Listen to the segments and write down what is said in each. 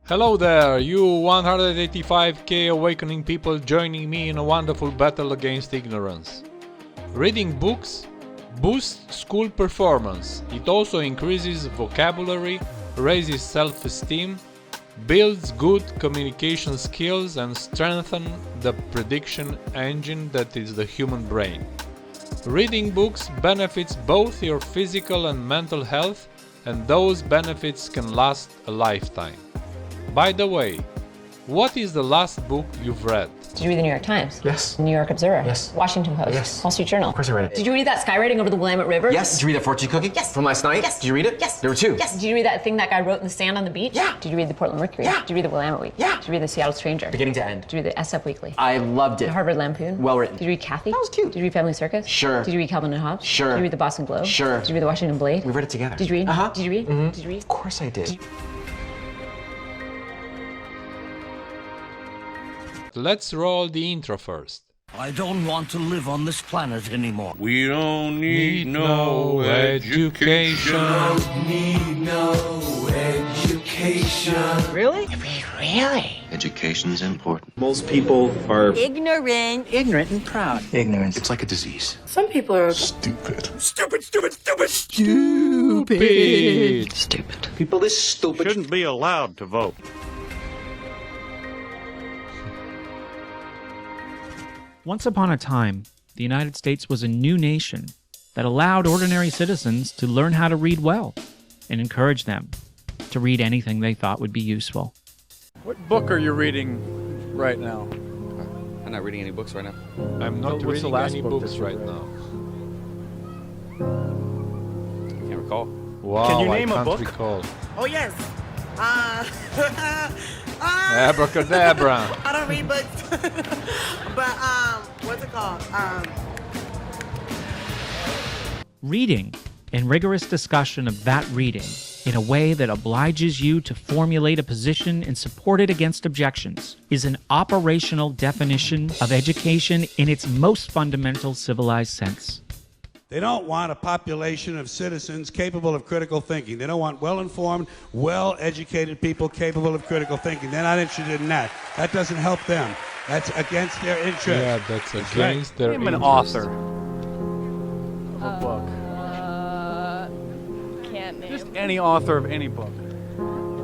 Hello there, you 185k awakening people joining me in a wonderful battle against ignorance. Reading books boosts school performance. It also increases vocabulary, raises self-esteem, builds good communication skills and strengthens the prediction engine that is the human brain. Reading books benefits both your physical and mental health, and those benefits can last a lifetime. By the way, what is the last book you've read? Did you read the New York Times? Yes. New York Observer? Yes. Washington Post? Yes. Wall Street Journal? Of course I read it. Did you read that skywriting over the Willamette River? Yes. Did you read that fortune cookie? Yes. From last night? Yes. Did you read it? Yes. There were two. Yes. Did you read that thing that guy wrote in the sand on the beach? Yeah. Did you read the Portland Mercury? Yeah. Did you read the Willamette Week? Yeah. Did you read the Seattle Stranger? Beginning to end. Did you read the SF Weekly? I loved The it. Harvard Lampoon? Well written. Did you read Kathy? That was cute. Did you read Family Circus? Sure. Did you read Calvin and Hobbes? Sure. Did you read the Boston Globe? Sure. Did you read the Washington Blade? We read it together. Did you read? Uh-huh. Did you read? Mm-hmm. Did you read? Of course I did. Let's roll the intro first. I don't want to live on this planet anymore. We don't need no education. Need no education. Really? Education's important. Most people are Ignorant. Ignorant and proud. ignorant. It's like a disease. Some people are Stupid. Stupid, stupid, stupid. Stupid. People this stupid. Shouldn't be allowed to vote. Once upon a time, the United States was a new nation that allowed ordinary citizens to learn how to read well and encouraged them to read anything they thought would be useful. What book are you reading right now? I'm not reading any books right now. I'm not What's the reading last any book books that you right read? now. Can't recall. Wow, Can you name I a can't book? recall. Oh yes. Abracadabra. I don't read books. But what's it called? Reading and rigorous discussion of that reading in a way that obliges you to formulate a position and support it against objections is an operational definition of education in its most fundamental civilized sense. They don't want a population of citizens capable of critical thinking. They don't want well-informed, well-educated people capable of critical thinking. They're not interested in that. That doesn't help them. That's against their interest. Yeah, that's against their Name an interest. author of a book. Can't name. Just any author of any book.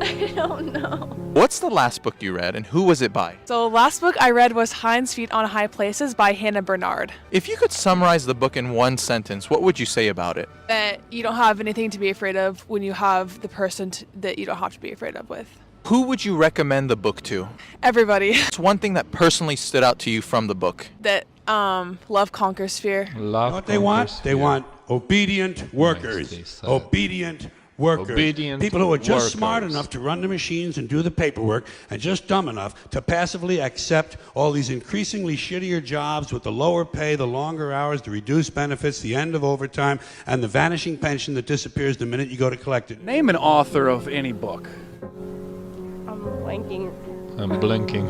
I don't know. What's the last book you read, and who was it by? So last book I read was Hind's Feet on High Places by Hannah Bernard. If you could summarize the book in one sentence, what would you say about it? That you don't have anything to be afraid of when you have the person that you don't have to be afraid of with. Who would you recommend the book to? Everybody. It's one thing that personally stood out to you from the book. That love conquers fear. Love You know what they want? conquers They fear. want obedient workers. they said. Obedient workers. Obedient People who are just smart workers. enough to run the machines and do the paperwork and just dumb enough to passively accept all these increasingly shittier jobs with the lower pay, the longer hours, the reduced benefits, the end of overtime, and the vanishing pension that disappears the minute you go to collect it. Name an author of any book. I'm blanking. I'm blinking.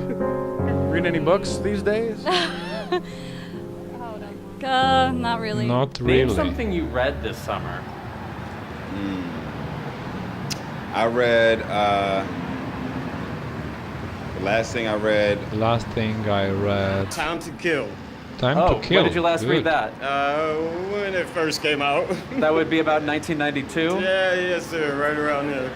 Read any books these days? Not really. Not really. you read this summer. I read the last thing I read. The last thing I read. Time to Kill. Time to Kill. When did you last Good. read that? When it first came out. That would be about 1992. Yeah, yes sir, right around there.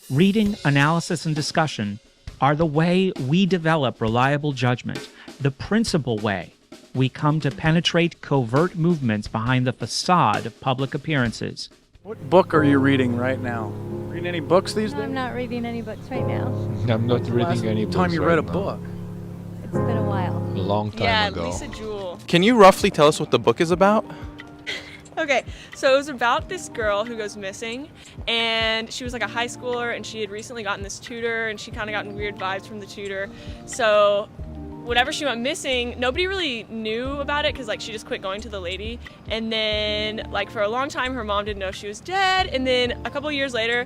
Reading, analysis, and discussion are the way we develop reliable judgment, the principal way we come to penetrate covert movements behind the facade of public appearances. What book are you reading right now? Reading any books these days? I'm not reading any books right now. I'm not reading Last any books time you right read a now. book? It's been a while. A long time ago. Jewell. Can you roughly tell us what the book is about? Okay, so it was about this girl who goes missing, and she was like a high schooler, and she had recently gotten this tutor, and she kind of gotten weird vibes from the tutor. So whenever she went missing, nobody really knew about it because like she just quit going to the lady. And then like for a long time, her mom didn't know she was dead. And then a couple of years later,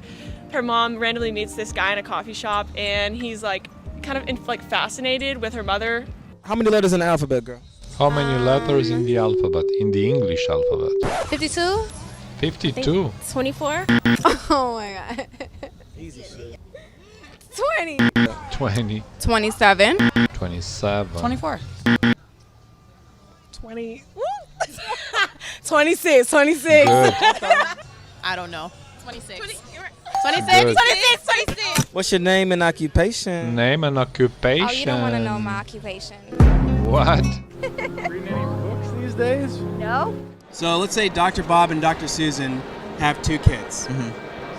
her mom randomly meets this guy in a coffee shop, and he's like kind of fascinated with her mother. How many letters in the alphabet, girl? How many letters in the alphabet? In the English alphabet? 52? 52. 24? Oh my god. Easy shit. 20. 20. 27. 27. 24. 20. Woo! 26. 26. Good. I don't know. 26. 26. Good. 26. 26. What's your name and occupation? Name and occupation. Oh, you don't want to know my occupation. What? Reading any books these days? No. So let's say Dr. Bob and Dr. Susan have 2 kids.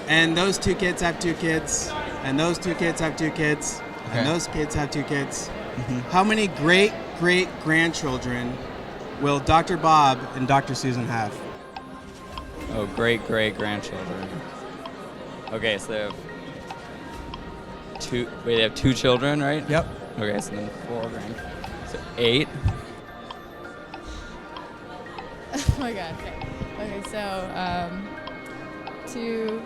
And those 2 kids have 2 kids. And those 2 kids have 2 kids. And those kids have 2 kids. How many great-great-grandchildren will Dr. Bob and Dr. Susan have? Oh, great-great-grandchildren. Okay, so they have 2. Wait, they have 2 children, right? Yep. Okay, so then 4 So 8. Oh my God. Okay, so 2.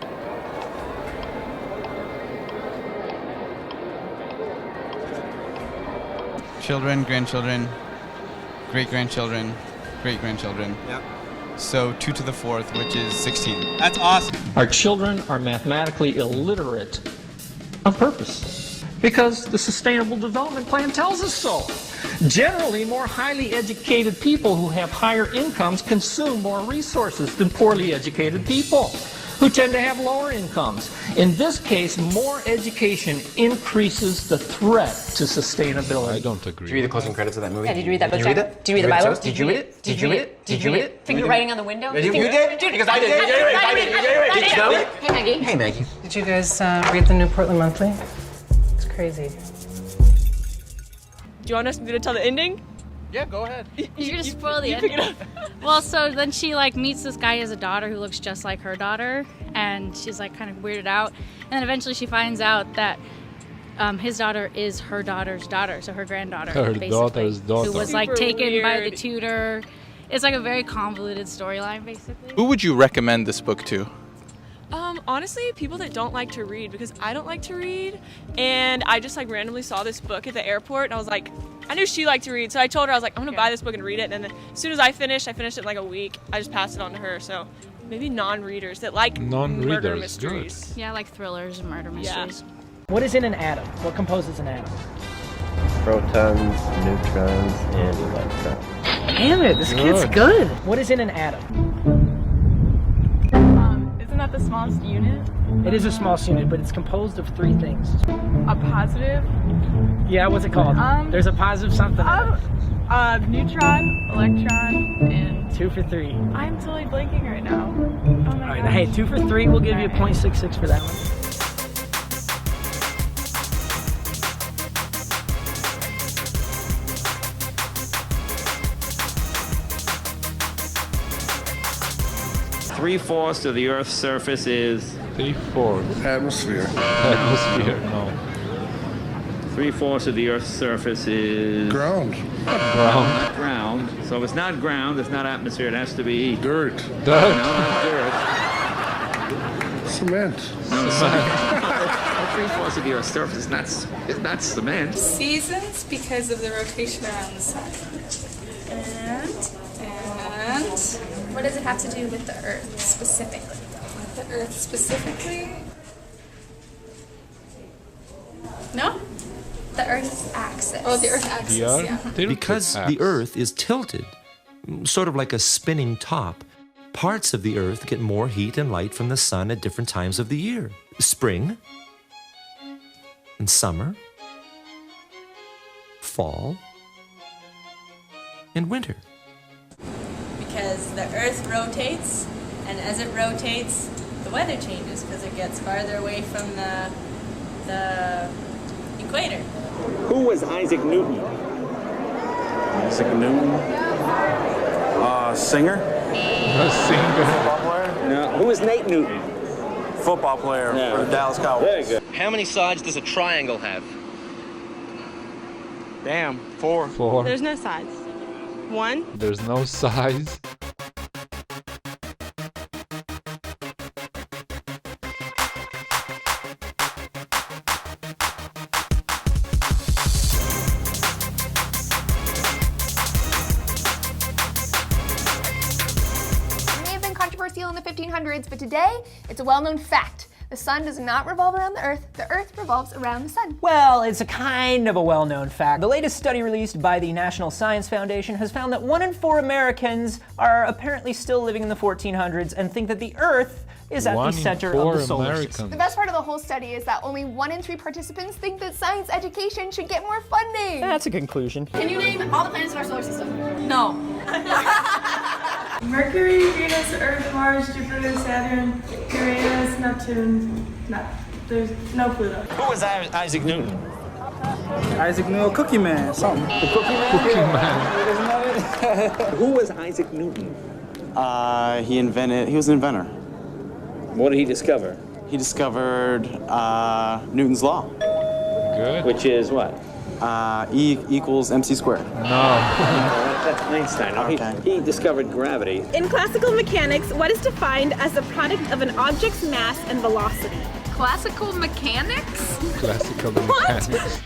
Children, grandchildren, great-grandchildren, great-grandchildren. Yep. So 2 to the 4th, which is 16. That's awesome. Our children are mathematically illiterate on purpose because the Sustainable Development Plan tells us so. Generally, more highly educated people who have higher incomes consume more resources than poorly educated people who tend to have lower incomes. In this case, more education increases the threat to sustainability. I don't agree. Did you read the closing credits of that movie? Yeah, did you read that book? Did you read it? Did you read the Bible? Did you read it? Did you read it? Did you read it? Finger writing on the window? You did? Because I did. Did you read it? I did. Did you read it? Did you know? Hey, Maggie. Hey, Maggie. Did you guys read the new Portland Monthly? It's crazy. Do you want me to tell the ending? Yeah, go ahead. You're gonna spoil the pick it ending. Well, so then she like meets this guy as a daughter who looks just like her daughter, and she's like kind of weirded out. And then eventually she finds out that his daughter is her daughter's daughter, so her granddaughter. Her basically, daughter's daughter. who was like Super taken by the weird. tutor. It's like a very convoluted storyline, basically. Who would you recommend this book to? Honestly, people that don't like to read, because I don't like to read, and I just like randomly saw this book at the airport, and I was like, I knew she liked to read, so I told her, I was like, I'm gonna buy this book and read it, and then as soon as I finished it in like a week. I just passed it on to her, so maybe non-readers that like murder mysteries. Yeah, like thrillers and murder mysteries. What is in an atom? What composes an atom? Protons, neutrons, and electrons. Damn it, this kid's good. What is in an atom? Isn't that the smallest unit? It is the smallest unit, but it's composed of 3 things. A positive? Yeah, what's it called? There's a positive something. Neutron, electron, and 2 for 3. I'm totally blanking right now. Oh my All right, gosh. hey, 2 for 3. We'll give you a 0.66 for that one. Three-fourths of the Earth's surface is 3/4. Atmosphere. Atmosphere, no. 3/4 of the Earth's surface is Ground. Ground. ground. So if it's not ground, it's not atmosphere. It has to be Dirt. no, Dirt. not dirt. Cement. Three-fourths of the Earth's surface is not cement. Seasons because of the rotation around the sun. And what does it have to do with the Earth specifically? With the Earth specifically? No? The Earth's axis. Oh, the Earth axis, yeah. Because the Earth is tilted, sort of like a spinning top, parts of the Earth get more heat and light from the sun at different times of the year. Spring and summer, fall and winter. Because the Earth rotates, and as it rotates, the weather changes because it gets farther away from the equator. Who was Isaac Newton? Isaac Newton. Singer. A singer. Football player? No. Who was Nate Newton? Football player for the Dallas Cowboys. Very good. How many sides does a triangle have? Damn, 4. 4. There's no sides. 1. There's no size. It may have been controversial in the 1500s, but today it's a well-known fact The sun does not revolve around the Earth revolves around the sun. Well, it's a kind of a well-known fact. The latest study released by the National Science Foundation has found that 1 in 4 Americans are apparently still living in the 1400s and think that the Earth is at the center of the solar system. The best part of the whole study is that only 1 in 3 participants think that science education should get more funding. That's a conclusion. Can you name all the planets in our solar system? No. Mercury, Venus, Earth, Mars, Jupiter, Saturn, Uranus, Neptune. There's no Pluto. Who was Isaac Newton? Isaac Newton, Cookie Man, something. The Cookie Man? Cookie Man. Who was Isaac Newton? He was an inventor. What did he discover? He discovered Newton's law. Good. Which is what? E equals mc squared. That's Einstein. No, he discovered gravity. In classical mechanics, what is defined as the product of an object's mass and velocity? Classical mechanics? Classical mechanics.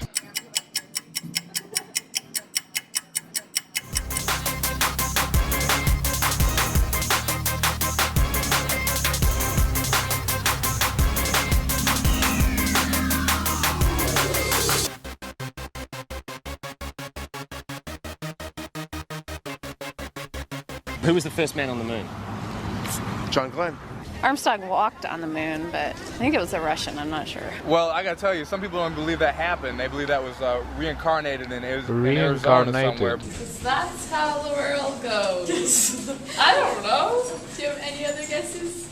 Who was the first man on the moon? John Glenn. Armstrong walked on the moon, but I think it was a Russian, I'm not sure. Well, I gotta tell you, some people don't believe that happened. They believe that was reincarnated in Arizona somewhere. That's how the world goes. I don't know. Do you have any other guesses?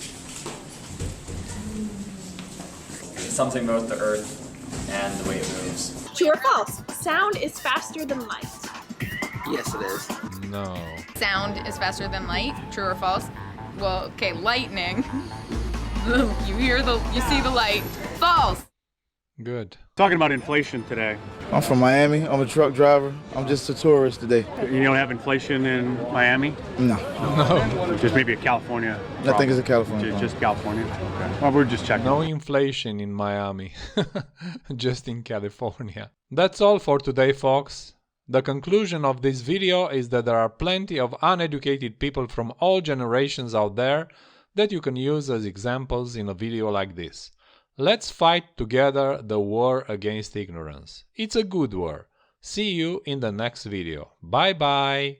Something about the Earth and the way it moves. True or false? Sound is faster than light. Yes, it is. No. Sound is faster than light. True or false? Well, okay, lightning. You see the light. False. Good. Talking about inflation today. I'm from Miami. I'm a truck driver. I'm just a tourist today. You don't have inflation in Miami? No. No. Just maybe a California problem. I think it's a California Just California? Okay. Well, we're just checking. No inflation in Miami. Just in California. That's all for today, folks. The conclusion of this video is that there are plenty of uneducated people from all generations out there that you can use as examples in a video like this. Let's fight together the war against ignorance. It's a good war. See you in the next video. Bye bye!